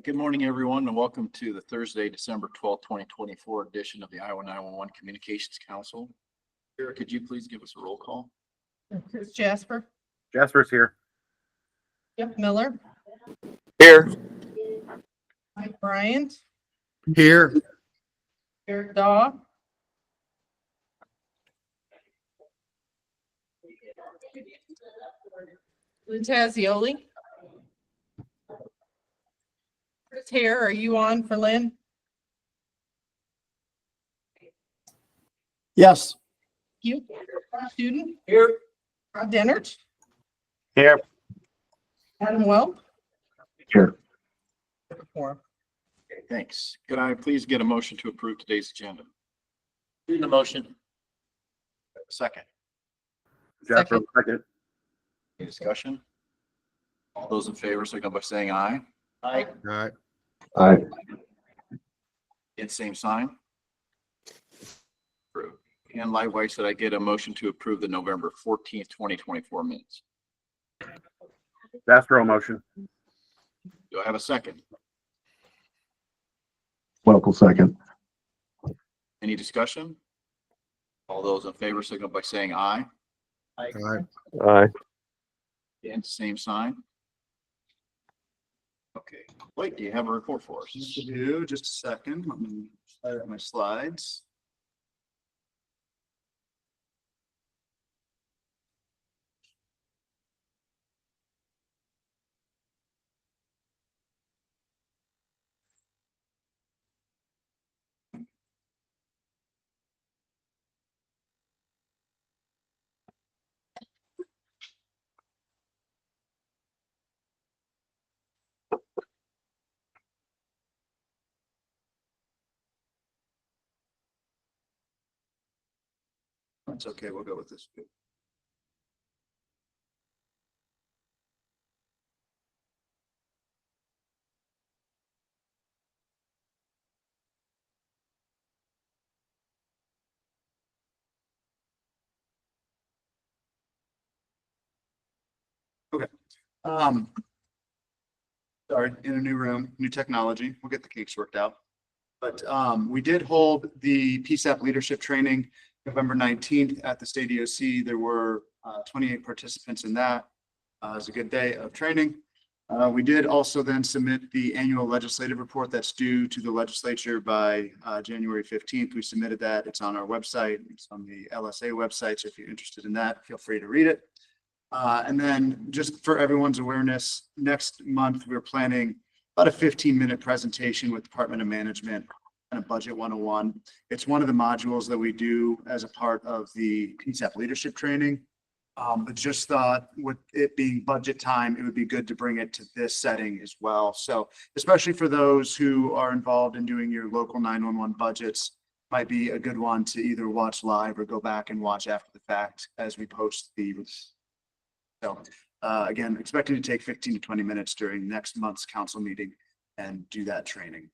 Good morning, everyone, and welcome to the Thursday, December 12th, 2024 edition of the Iowa 911 Communications Council. Sarah, could you please give us a roll call? Chris Jasper. Jasper's here. Jeff Miller. Here. Mike Bryant. Here. Eric Daw. Lynn Tazioli. Chris Hare, are you on for Lynn? Yes. You. Student. Here. Rod Dennert. Here. Adam Welp. Here. Four. Okay, thanks. Could I please get a motion to approve today's agenda? Do the motion. Second, Jasper, second. any discussion? All those in favor, signal by saying aye. Aye. Aye. Aye. And same sign. Approved. And likewise, should I get a motion to approve the November 14th, 2024 minutes? Jasper, motion. Do I have a second? Welcome second. Any discussion? All those in favor, signal by saying aye. Aye. Aye. And same sign. Okay, Blake, do you have a report for us? Yes, I do. Just a second. Let me fire up my slides. That's okay. We'll go with this. Okay. Sorry, in a new room, new technology. We'll get the kinks worked out. But we did hold the PSAP leadership training November 19th at the state EOC. There were 28 participants in that. It was a good day of training. We did also then submit the annual legislative report that's due to the legislature by January 15th. We submitted that. It's on our website. It's on the LSA website. So if you're interested in that, feel free to read it. And then just for everyone's awareness, next month, we're planning about a 15-minute presentation with Department of Management and a Budget 101. It's one of the modules that we do as a part of the PSAP leadership training. But just thought with it being budget time, it would be good to bring it to this setting as well. So especially for those who are involved in doing your local 911 budgets, might be a good one to either watch live or go back and watch after the fact as we post the. So again, expecting to take 15 to 20 minutes during next month's council meeting and do that training.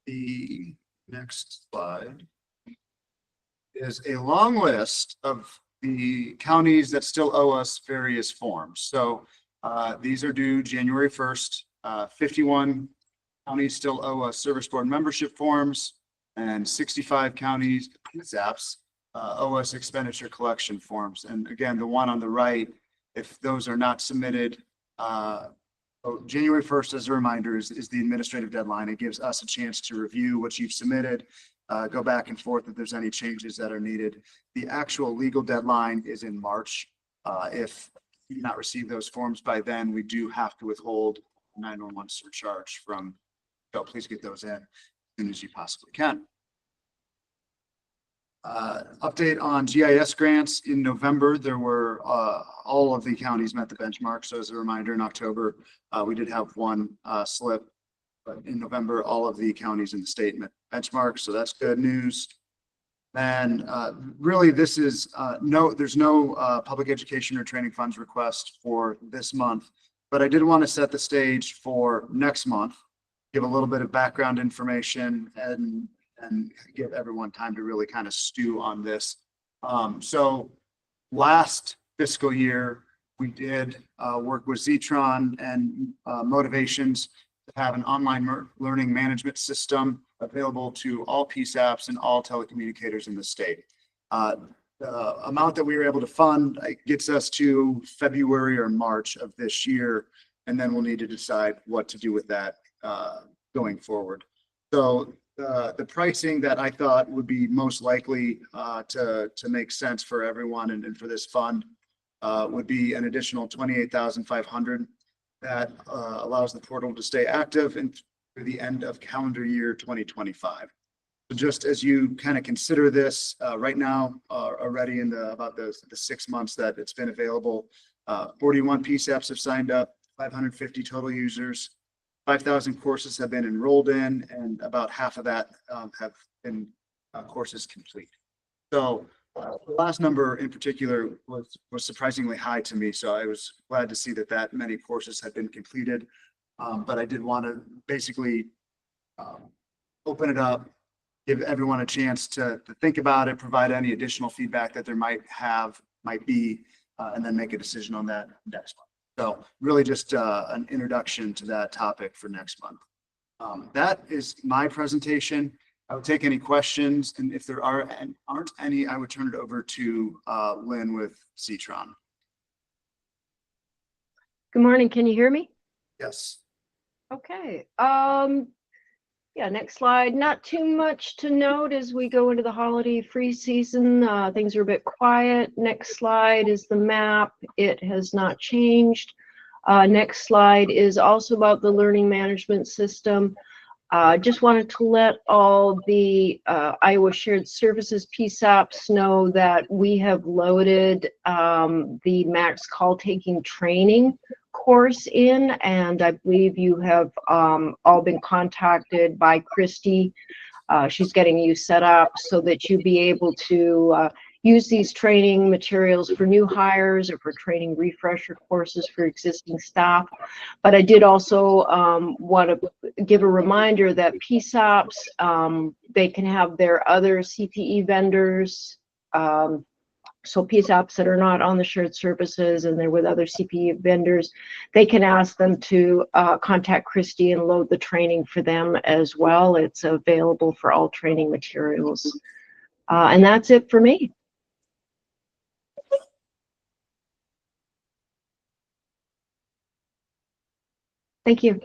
The next slide is a long list of the counties that still owe us various forms. So these are due January 1st. 51 counties still owe us service board membership forms, and 65 counties, PSAPs, owe us expenditure collection forms. And again, the one on the right, if those are not submitted, January 1st, as a reminder, is the administrative deadline. It gives us a chance to review what you've submitted, go back and forth if there's any changes that are needed. The actual legal deadline is in March. If you do not receive those forms by then, we do have to withhold 911 surcharge from, so please get those in as soon as you possibly can. Update on GIS grants. In November, there were all of the counties met the benchmark. So as a reminder, in October, we did have one slip, but in November, all of the counties in the state met benchmark. So that's good news. And really, this is there's no public education or training funds request for this month, but I did want to set the stage for next month, give a little bit of background information and give everyone time to really kind of stew on this. So last fiscal year, We did work with Zetron and Motivations to have an online learning management system available to all PSAPs and all telecommunicators in the state. The amount that we were able to fund gets us to February or March of this year, and then we'll need to decide what to do with that going forward. So the pricing that I thought would be most likely to make sense for everyone and for this fund would be an additional $28,500 that allows the portal to stay active and through the end of calendar year 2025. So just as you kind of consider this right now, already in about the 6 months that it's been available, 41 PSAPs have signed up, 550 total users, 5,000 courses have been enrolled in, and about half of that have been courses complete. So the last number in particular was surprisingly high to me. So I was glad to see that many courses had been completed. But I did want to basically open it up, give everyone a chance to think about it, provide any additional feedback that there might be, and then make a decision on that next month. So really just an introduction to that topic for next month. That is my presentation. I would take any questions, and if there aren't any, I would turn it over to Lynn with Zetron. Good morning. Can you hear me? Yes. Okay. Yeah, next slide. Not too much to note as we go into the holiday free season. Things are a bit quiet. Next slide is the map. It has not changed. Next slide is also about the learning management system. Just wanted to let all the Iowa Shared Services PSAPs know that we have loaded the Max Call Taking training course in, and I believe you have all been contacted by Christy. She's getting you set up so that you'll be able to use these training materials for new hires or for training refresher courses for existing staff. But I did also want to give a reminder that PSAPs, they can have their other CPE vendors. So PSAPs that are not on the shared services and they're with other CPE vendors, they can ask them to contact Christy and load the training for them as well. It's available for all training materials. And that's it for me. Thank you.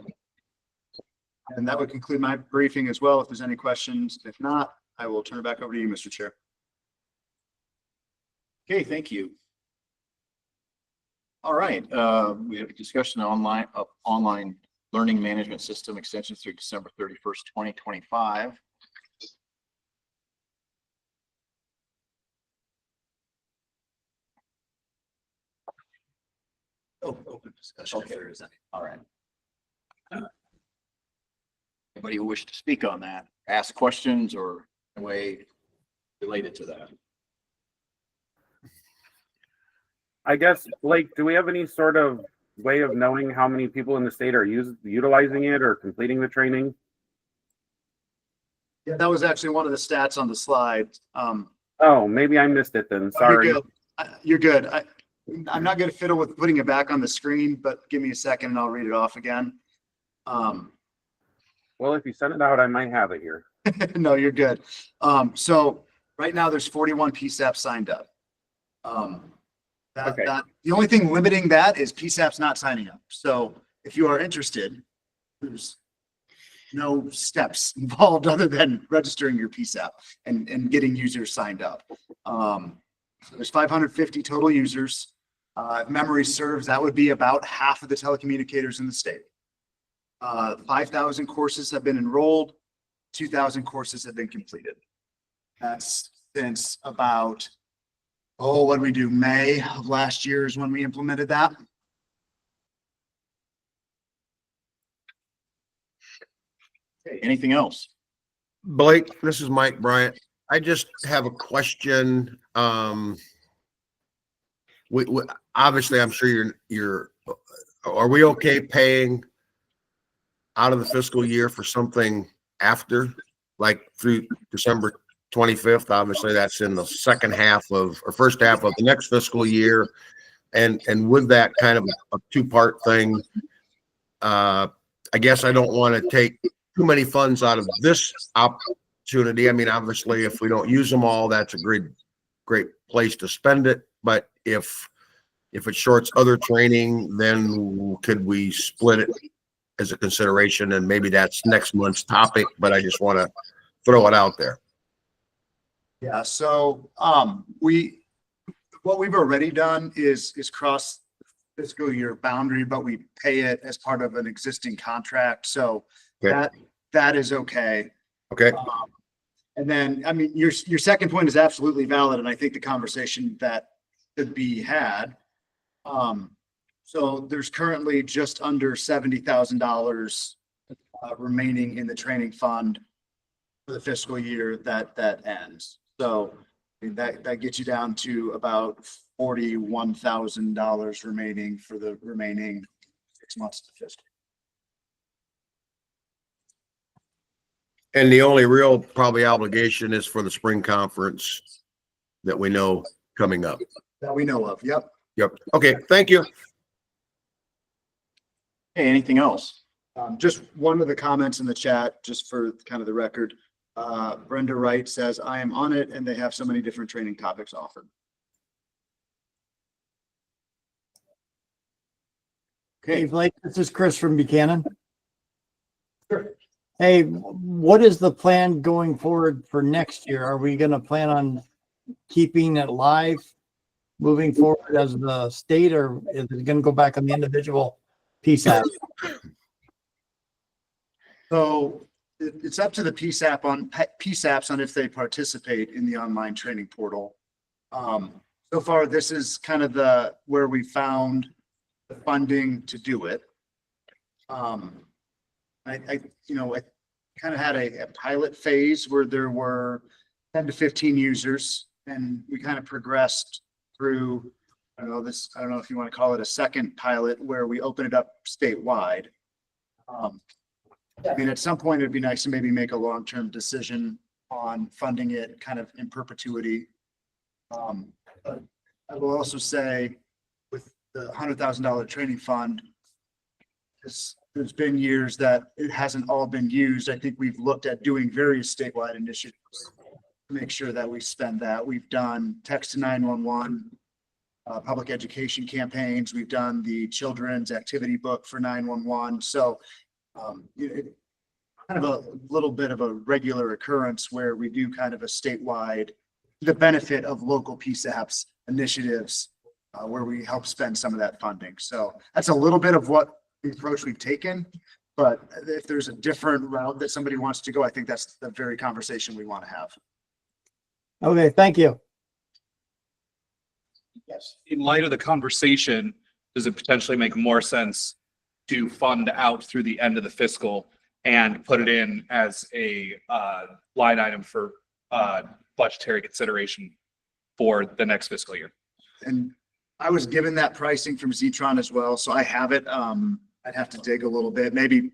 And that would conclude my briefing as well. If there's any questions, if not, I will turn it back over to you, Mr. Chair. Okay, thank you. All right, we have a discussion of online learning management system extension through December 31st, 2025. Open discussion. Okay, all right. Anybody who wishes to speak on that, ask questions or in a way related to that? I guess, Blake, do we have any sort of way of knowing how many people in the state are utilizing it or completing the training? Yeah, that was actually one of the stats on the slide. Oh, maybe I missed it then. Sorry. You're good. I'm not going to fiddle with putting it back on the screen, but give me a second and I'll read it off again. Well, if you send it out, I might have it here. No, you're good. So right now there's 41 PSAPs signed up. Okay. The only thing limiting that is PSAPs not signing up. So if you are interested, there's no steps involved other than registering your PSAP and getting users signed up. So there's 550 total users. If memory serves, that would be about half of the telecommunicators in the state. 5,000 courses have been enrolled, 2,000 courses have been completed. That's since about, what did we do? May of last year is when we implemented that. Okay, anything else? Blake, this is Mike Bryant. I just have a question. We obviously, I'm sure are we okay paying out of the fiscal year for something after, like through December 25th? Obviously, that's in the second half of, or first half of the next fiscal year. And with that kind of a two-part thing, I guess I don't want to take too many funds out of this opportunity. I mean, obviously, if we don't use them all, that's a great place to spend it. But if it shorts other training, then could we split it as a consideration? And maybe that's next month's topic, but I just want to throw it out there. Yeah, so what we've already done is cross fiscal year boundary, but we pay it as part of an existing contract. So Okay. that is okay. Okay. And then, I mean, your second point is absolutely valid, and I think the conversation that should be had. So there's currently just under $70,000 remaining in the training fund for the fiscal year that ends. So I mean, that gets you down to about $41,000 remaining for the remaining 6 months of the fiscal. And the only real probably obligation is for the spring conference that we know coming up. That we know of. Yep. Yep. Okay. Thank you. Hey, anything else? Just one of the comments in the chat, just for kind of the record. Brenda Wright says, I am on it and they have so many different training topics offered. Okay, Hey, Blake, this is Chris from Buchanan. Hey, what is the plan going forward for next year? Are we going to plan on keeping it live moving forward as the state, or is it going to go back on the individual PSAP? So it's up to the PSAPs on if they participate in the online training portal. So far, this is kind of where we found the funding to do it. I kind of had a pilot phase where there were 10 to 15 users, and we kind of progressed through, I don't know if you want to call it a second pilot, where we open it up statewide. I mean, at some point, it'd be nice to maybe make a long-term decision on funding it kind of in perpetuity. But I will also say, with the $100,000 training fund, there's been years that it hasn't all been used. I think we've looked at doing various statewide initiatives to make sure that we spend that. We've done text to 911, public education campaigns. We've done the children's activity book for 911. So kind of a little bit of a regular occurrence where we do kind of a statewide, the benefit of local PSAPs initiatives, where we help spend some of that funding. So that's a little bit of what the approach we've taken. But if there's a different route that somebody wants to go, I think that's the very conversation we want to have. Okay, thank you. Yes. In light of the conversation, does it potentially make more sense to fund out through the end of the fiscal and put it in as a line item for budgetary consideration for the next fiscal year? And I was given that pricing from Zetron as well, so I have it. I'd have to dig a little bit. Maybe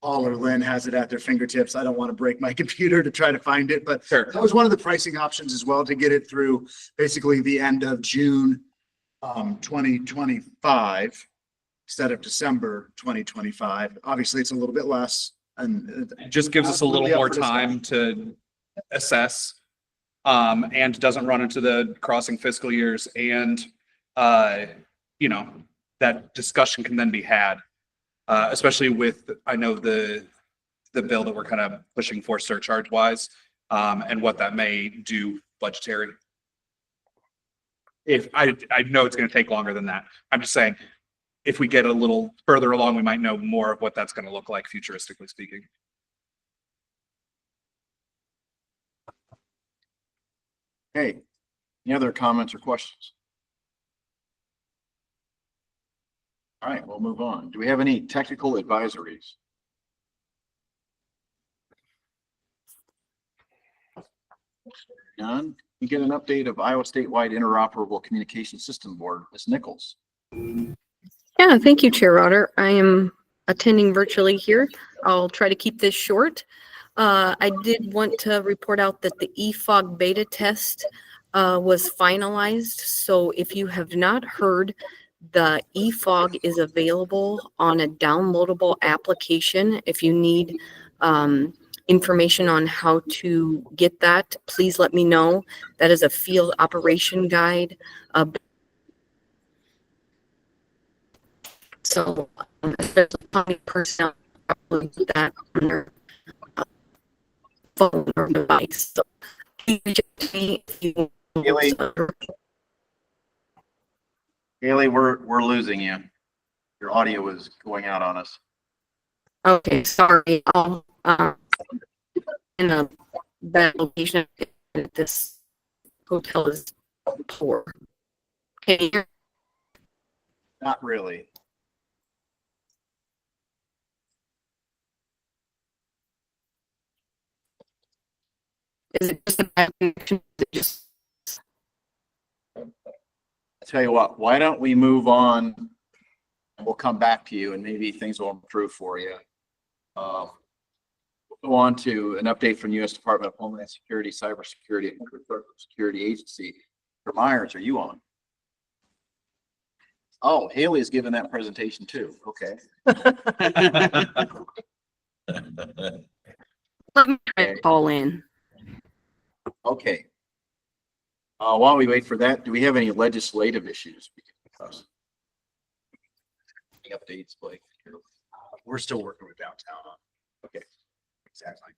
Paul or Lynn has it at their fingertips. I don't want to break my computer to try to find it, but Sure. that was one of the pricing options as well, to get it through basically the end of June 2025 instead of December 2025. Obviously, it's a little bit less, and It just gives us a little Absolutely up more for discussion. time to assess, and doesn't run into the crossing fiscal years, and that discussion can then be had, especially with, I know the bill that we're kind of pushing for surcharge wise, and what that may do budgetary. If I know it's going to take longer than that. I'm just saying, if we get a little further along, we might know more of what that's going to look like futuristically speaking. Hey, any other comments or questions? All right, we'll move on. Do we have any technical advisories? None. You get an update of Iowa Statewide Interoperable Communication System Board, Ms. Nichols. Yeah, thank you, Chair Rotter. I am attending virtually here. I'll try to keep this short. I did want to report out that the EFOG beta test was finalized. So if you have not heard, the eFog is available on a downloadable application. If you need information on how to get that, please let me know. That is a field operation guide. So especially county personnel probably do that on their phone or device. So please reach out to me if you Haley, we're losing you. Your audio is going out on us. Okay, sorry. I'll in a bad location. This hotel is poor. Can you hear? Not really. Is it just a bad connection? Is it just I tell you what, why don't we move on and we'll come back to you and maybe things will improve for you. We'll go on to an update from U.S. Department of Homeland Security, Cybersecurity, and Security Agency. Mr. Myers, are you on? Oh, Haley is giving that presentation too. Okay. let me try to call in. Okay. While we wait for that, do we have any legislative issues we can discuss? Any updates, Blake? We're still working with downtown on. Okay. Exactly.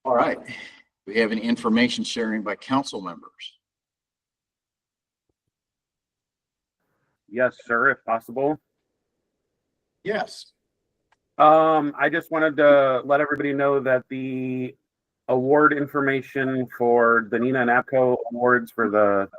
All right. Do we have any information sharing by council members? Yes, sir, if possible. Yes. I just wanted to let everybody know that the award information for the Nina and APCO awards for the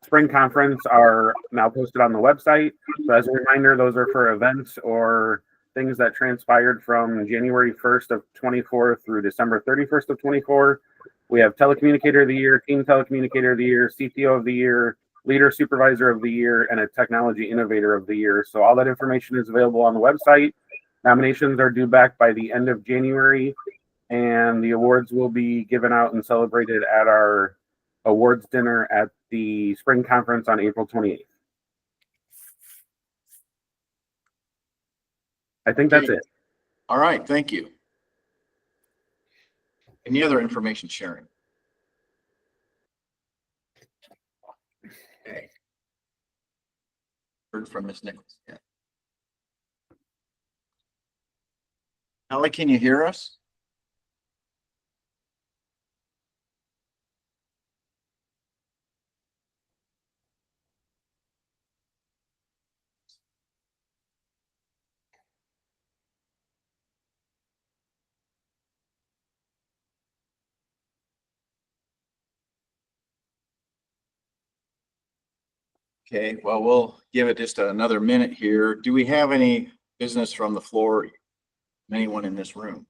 spring conference are now posted on the website. So as a reminder, those are for events or things that transpired from January 1st of 24 through December 31st of 24. We have Telecommunicator of the Year, Team Telecommunicator of the Year, CTO of the Year, Leader Supervisor of the Year, and a Technology Innovator of the Year. So all that information is available on the website. Nominations are due back by the end of January, and the awards will be given out and celebrated at our awards dinner at the spring conference on April 28th. I think that's it. All right. Thank you. Any other information sharing? Okay. Heard from Ms. Nichols. Yeah. Ellie, can you hear us? Okay, well, we'll give it just another minute here. Do we have any business from the floor? Anyone in this room?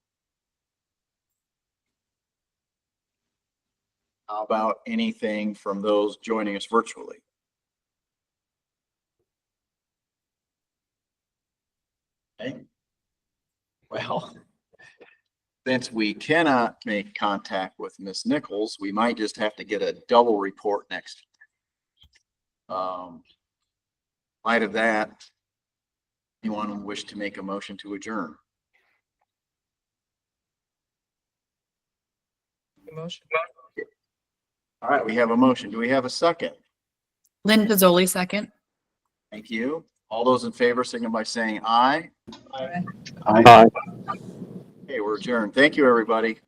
How about anything from those joining us virtually? Okay. Well, since we cannot make contact with Ms. Nichols, we might just have to get a double report next. In light of that, anyone wish to make a motion to adjourn? Motion. All right, we have a motion. Do we have a second? Lynn Pizzoli, second. Thank you. All those in favor signal by saying aye. Aye. Okay, we're adjourned. Thank you, everybody.